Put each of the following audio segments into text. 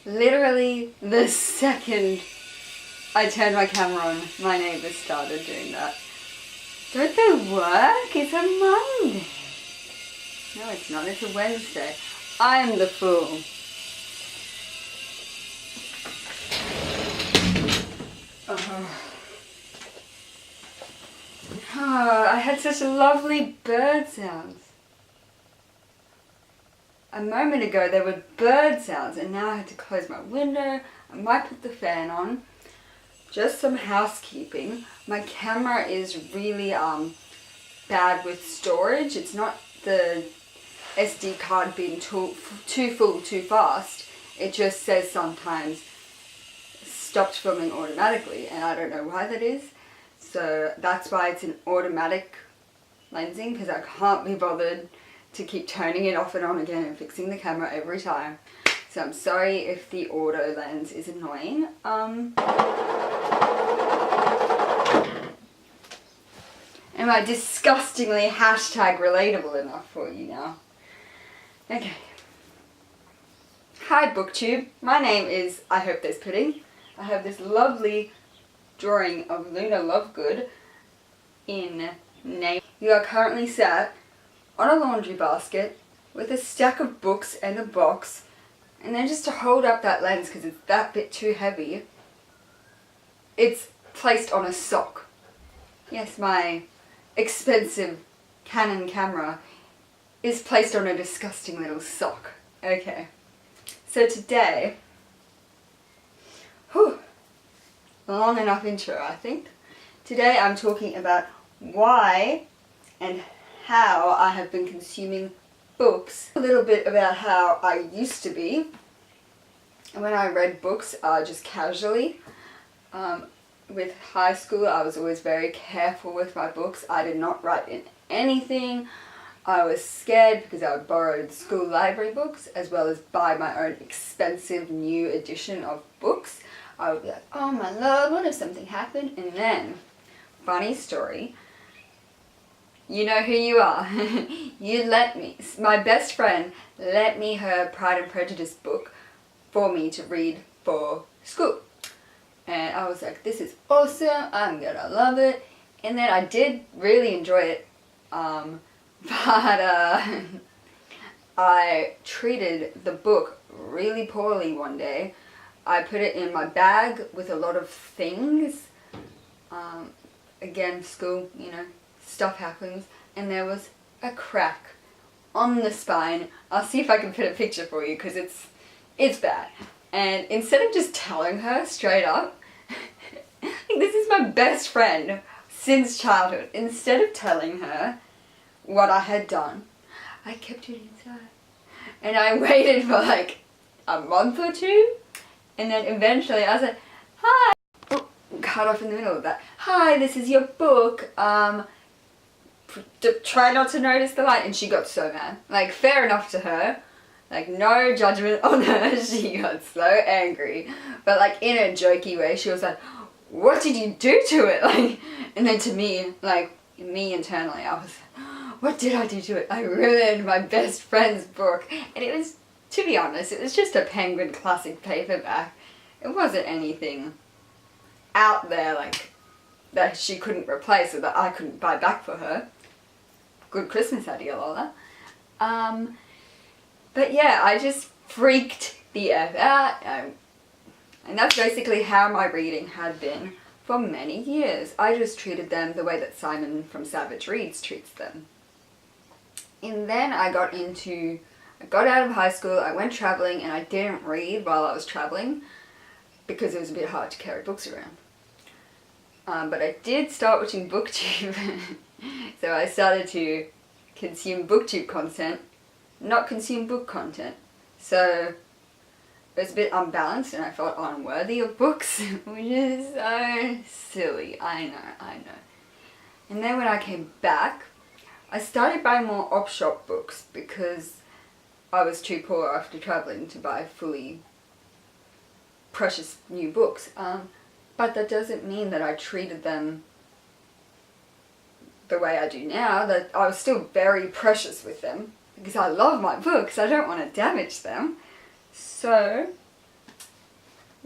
Literally the second I turned my camera on, my neighbours started doing that. Don't they work? It's a Monday. No, it's not. It's a Wednesday. I'm the fool. I had such lovely bird sounds. A moment ago there were bird sounds and now I had to close my window. I might put the fan on. Just some housekeeping. My camera is really bad with storage. It's not the SD card being too full too fast. It just says sometimes stopped filming automatically and I don't know why that is. So that's why it's an automatic lensing, because I can't be bothered to keep turning it off and on again and fixing the camera every time. So I'm sorry if the auto lens is annoying. Am I disgustingly hashtag relatable enough for you now? Okay. Hi booktube, my name is I Hope There's Pudding. I have this lovely drawing of Luna Lovegood in name. You are currently sat on a laundry basket with a stack of books and a box, and then just to hold up that lens because it's that bit too heavy, it's placed on a sock. Yes, my expensive Canon camera is placed on a disgusting little sock. Okay, so today, long enough intro I think. Today I'm talking about why and how I have been consuming books. A little bit about how I used to be when I read books just casually. With high school I was always very careful with my books. I did not write in anything. I was scared because I would borrow the school library books as well as buy my own expensive new edition of books. I would be like, oh my lord, what if something happened? And then, funny story, you know who you are. You let me, my best friend let me her Pride and Prejudice book for me to read for school. And I was like, this is awesome, I'm gonna love it. And then I did really enjoy it, but I treated the book really poorly one day. I put it in my bag with a lot of things. Again, school, you know, stuff happens. And there was a crack on the spine. I'll see if I can put a picture for you because it's bad. And instead of just telling her straight up, this is my best friend since childhood. Instead of telling her what I had done, I kept it inside. And I waited for like a month or two. And then eventually I was like, hi! Oh, cut off in the middle of that. Hi, this is your book. Try not to notice the light. And she got so mad. Like, fair enough to her. Like, no judgment on her. She got so angry. But like, in a jokey way, she was like, what did you do to it? Like, and then to me, like, me internally, I was, what did I do to it? I ruined my best friend's book. And it was, to be honest, it was just a Penguin Classic paperback. It wasn't anything out there like that she couldn't replace or that I couldn't buy back for her. Good Christmas idea, Lola. But yeah, I just freaked the F out. And that's basically how my reading had been for many years. I just treated them the way that Simon from Savage Reads treats them. And then I got out of high school, I went travelling, and I didn't read while I was travelling because it was a bit hard to carry books around. But I did start watching booktube. So I started to consume booktube content, not consume book content. So it was a bit unbalanced and I felt unworthy of books, which is so silly. I know. And then when I came back, I started buying more op-shop books because I was too poor after travelling to buy fully precious new books. But that doesn't mean that I treated them the way I do now, that I was still very precious with them because I love my books. I don't want to damage them. So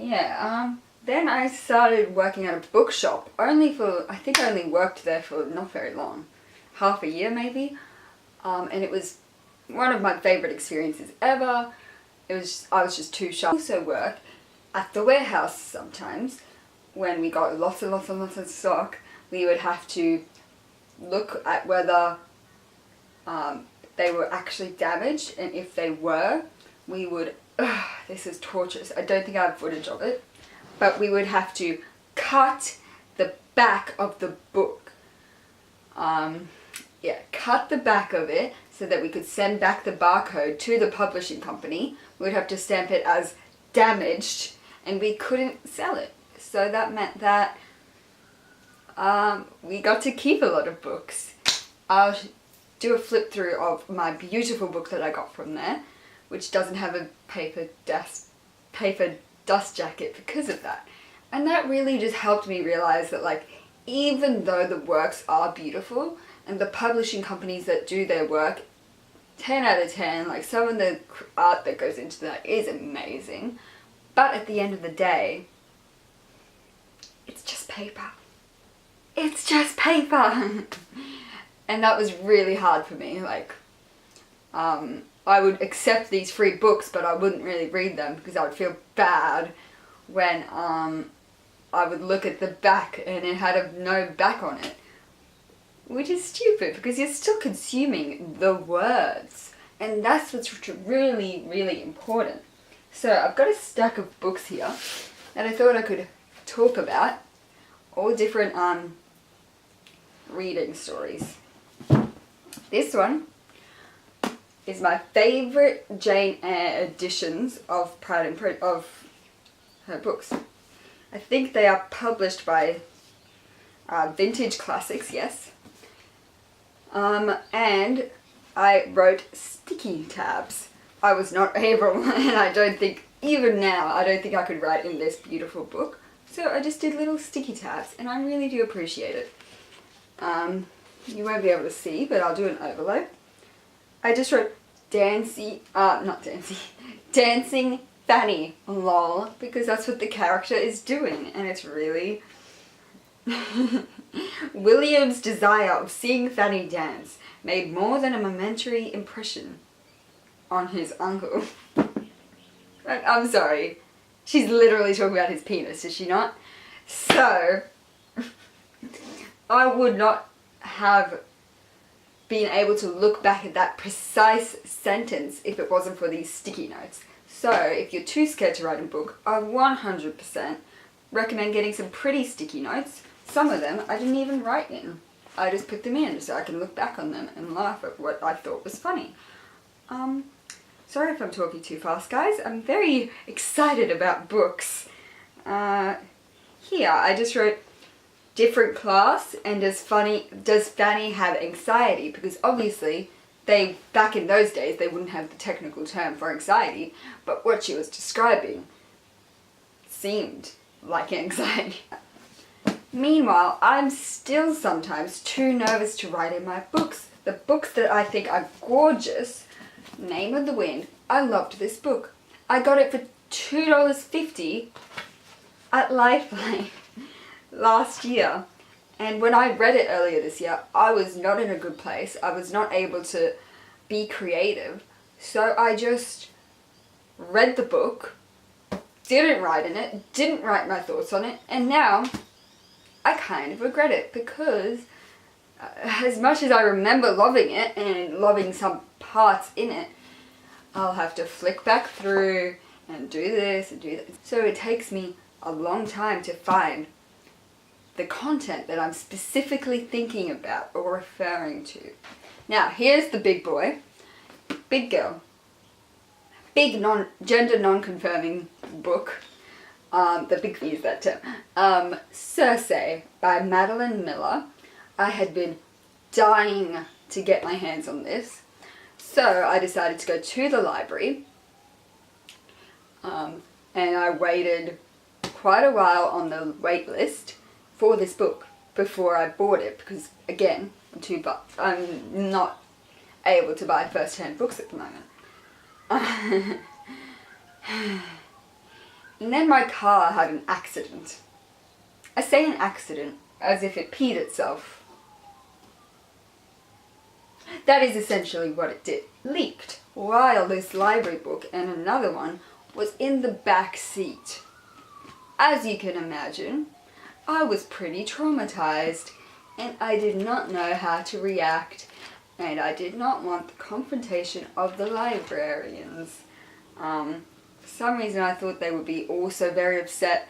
yeah, then I started working at a bookshop, I think I only worked there for not very long, half a year maybe, and it was one of my favourite experiences ever. I was just too shy. I also work at the warehouse sometimes. When we got lots and lots of stock, we would have to look at whether they were actually damaged, and if they were, we would, this is torturous, I don't think I have footage of it, but we would have to cut the back of the book. Cut the back of it so that we could send back the barcode to the publishing company. We would have to stamp it as damaged, and we couldn't sell it. So that meant that we got to keep a lot of books. I'll do a flip through of my beautiful book that I got from there, which doesn't have a paper dust jacket because of that. And that really just helped me realize that, like, even though the works are beautiful and the publishing companies that do their work, 10 out of 10, like, some of the art that goes into that is amazing, but at the end of the day, it's just paper. It's just paper. And that was really hard for me. Like, I would accept these free books, but I wouldn't really read them because I would feel bad when I would look at the back and it had no back on it. Which is stupid because you're still consuming the words. And that's what's really, really important. So I've got a stack of books here that I thought I could talk about. All different reading stories. This one is my favourite Jane Eyre editions of Pride and Prejudice, of her books. I think they are published by Vintage Classics, yes. And I wrote sticky tabs. I was not able, and I don't think, even now, I don't think I could write in this beautiful book. So I just did little sticky tabs, and I really do appreciate it. You won't be able to see, but I'll do an overlay. I just wrote Dancing Fanny, lol, because that's what the character is doing, and it's really... William's desire of seeing Fanny dance made more than a momentary impression on his uncle. I'm sorry. She's literally talking about his penis, is she not? So, I would not have been able to look back at that precise sentence if it wasn't for these sticky notes. So, if you're too scared to write a book, I 100% recommend getting some pretty sticky notes. Some of them I didn't even write in. I just put them in so I can look back on them and laugh at what I thought was funny. Sorry if I'm talking too fast, guys. I'm very excited about books. Here, I just wrote different class, and does Fanny have anxiety? Because obviously, back in those days, they wouldn't have the technical term for anxiety, but what she was describing seemed like anxiety. Meanwhile, I'm still sometimes too nervous to write in my books. The books that I think are gorgeous, Name of the Wind, I loved this book. I got it for $2.50 at Lifeline last year. And when I read it earlier this year, I was not in a good place. I was not able to be creative. So I just read the book, didn't write in it, didn't write my thoughts on it, and now I kind of regret it because as much as I remember loving it and loving some parts in it, I'll have to flick back through and do this and do that. So it takes me a long time to find the content that I'm specifically thinking about or referring to. Now, here's the big boy, big girl, big gender non-confirming book. The big use that term. Circe by Madeline Miller. I had been dying to get my hands on this, so I decided to go to the library, and I waited quite a while on the wait list for this book before I bought it, because again, I'm not able to buy first-hand books at the moment. And then my car had an accident. I say an accident as if it peed itself. That is essentially what it did. Leaked while this library book and another one was in the back seat. As you can imagine, I was pretty traumatized and I did not know how to react, and I did not want the confrontation of the librarians. For some reason I thought they would be also very upset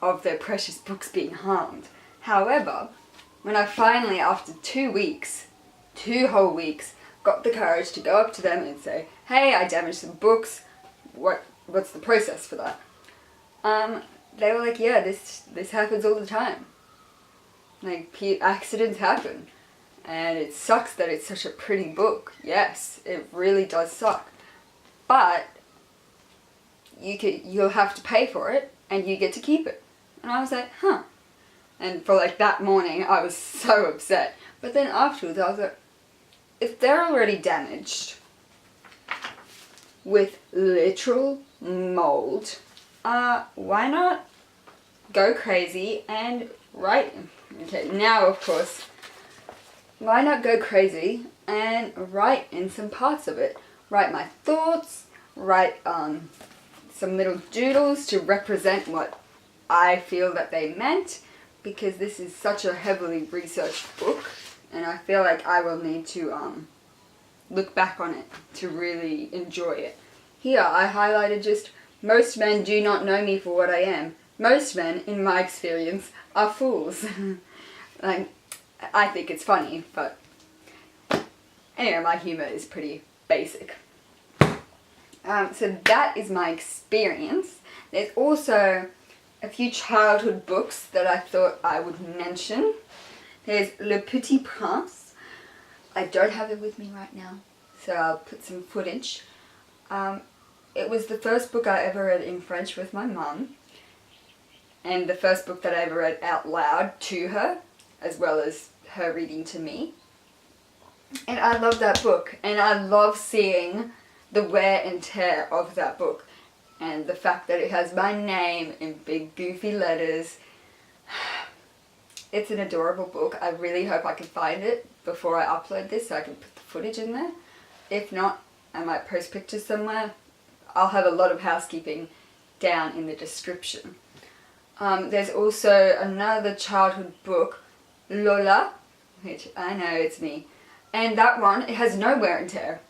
of their precious books being harmed. However, when I finally, after 2 weeks, 2 whole weeks, got the courage to go up to them and say, hey, I damaged some books, what's the process for that? They were like, yeah, this happens all the time. Like, accidents happen. And it sucks that it's such a pretty book. Yes, it really does suck. But you'll have to pay for it and you get to keep it. And I was like, huh. And for like that morning, I was so upset. But then afterwards, I was like, if they're already damaged with literal mold, why not go crazy and write? Okay, now of course, why not go crazy and write in some parts of it? Write my thoughts, write some little doodles to represent what I feel that they meant, because this is such a heavily researched book and I feel like I will need to look back on it to really enjoy it. Here I highlighted just, most men do not know me for what I am. Most men, in my experience, are fools. Like, I think it's funny, but anyway, my humour is pretty basic. So that is my experience. There's also a few childhood books that I thought I would mention. There's Le Petit Prince. I don't have it with me right now, so I'll put some footage. It was the first book I ever read in French with my mum, and the first book that I ever read out loud to her, as well as her reading to me. And I love that book, and I love seeing the wear and tear of that book, and the fact that it has my name in big goofy letters. It's an adorable book. I really hope I can find it before I upload this so I can put the footage in there. If not, I might post pictures somewhere. I'll have a lot of housekeeping down in the description. There's also another childhood book, Lola, which I know it's me. And that one, it has no wear and tear.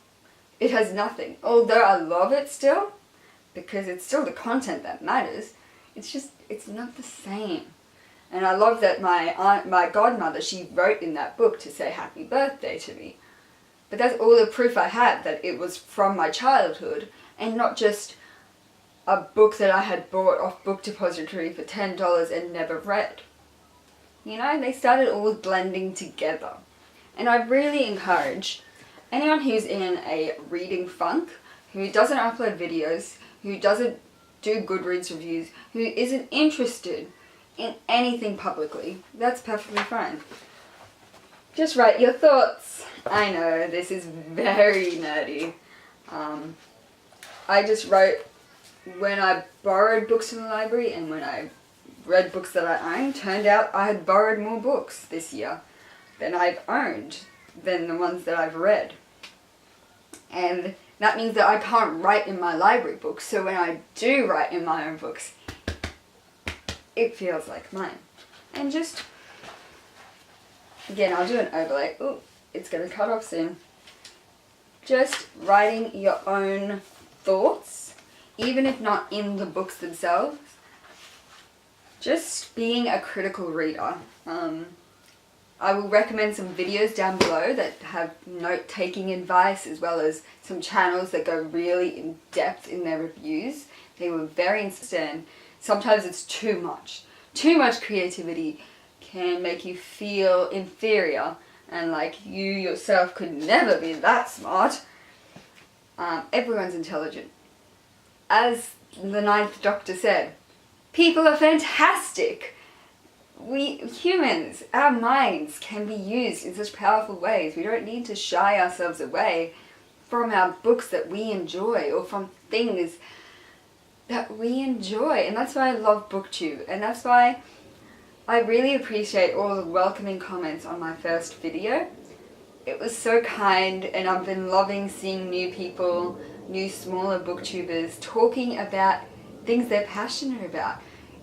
It has nothing. Although I love it still, because it's still the content that matters, it's just, it's not the same. And I love that my godmother, she wrote in that book to say happy birthday to me. But that's all the proof I had that it was from my childhood and not just a book that I had bought off Book Depository for $10 and never read. You know, they started all blending together. And I really encourage anyone who's in a reading funk, who doesn't upload videos, who doesn't do Goodreads reviews, who isn't interested in anything publicly, that's perfectly fine. Just write your thoughts. I know, this is very nerdy. I just wrote when I borrowed books from the library and when I read books that I owned. Turned out I had borrowed more books this year than I've owned, than the ones that I've read. And that means that I can't write in my library books, so when I do write in my own books, it feels like mine. And just, again, I'll do an overlay. Ooh, it's going to cut off soon. Just writing your own thoughts, even if not in the books themselves. Just being a critical reader. I will recommend some videos down below that have note-taking advice, as well as some channels that go really in depth in their reviews. They were very interesting. Sometimes it's too much. Too much creativity can make you feel inferior and like you yourself could never be that smart. Everyone's intelligent. As the Ninth Doctor said, people are fantastic. We humans, our minds can be used in such powerful ways. We don't need to shy ourselves away from our books that we enjoy or from things that we enjoy. And that's why I love booktube, and that's why I really appreciate all the welcoming comments on my first video. It was so kind, and I've been loving seeing new people, new smaller booktubers talking about things they're passionate about.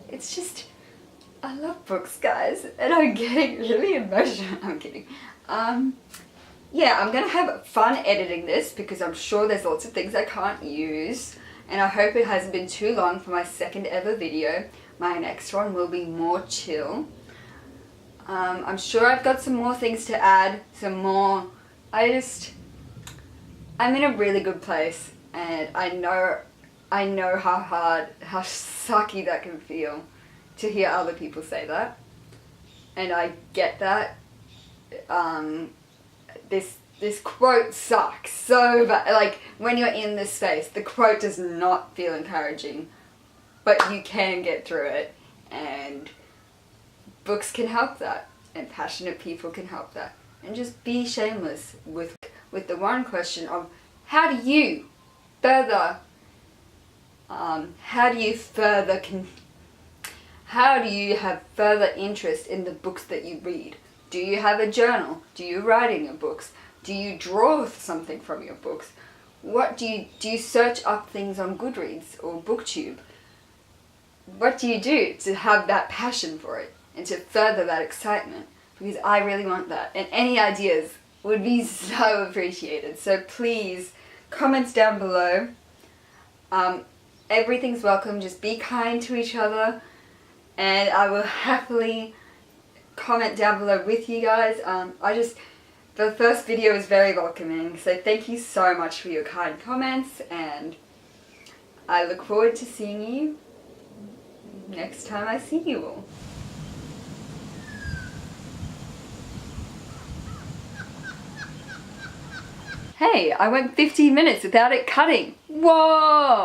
It's just, I love books, guys, and I'm getting really emotional. I'm kidding. Yeah, I'm gonna have fun editing this because I'm sure there's lots of things I can't use, and I hope it hasn't been too long for my second ever video. My next one will be more chill. I'm sure I've got some more things to add, some more. I'm in a really good place, and I know how hard, how sucky that can feel to hear other people say that, and I get that. This quote sucks so bad. Like, when you're in this space, the quote does not feel encouraging, but you can get through it, and books can help that, and passionate people can help that. And just be shameless with the one question of how do you further have further interest in the books that you read? Do you have a journal? Do you write in your books? Do you draw something from your books? What do you search up things on Goodreads or booktube? What do you do to have that passion for it and to further that excitement? Because I really want that, and any ideas would be so appreciated. So please, comments down below. Everything's welcome. Just be kind to each other, and I will happily comment down below with you guys. The first video is very welcoming, so thank you so much for your kind comments, and I look forward to seeing you next time I see you all. Hey, I went 15 minutes without it cutting. Whoa!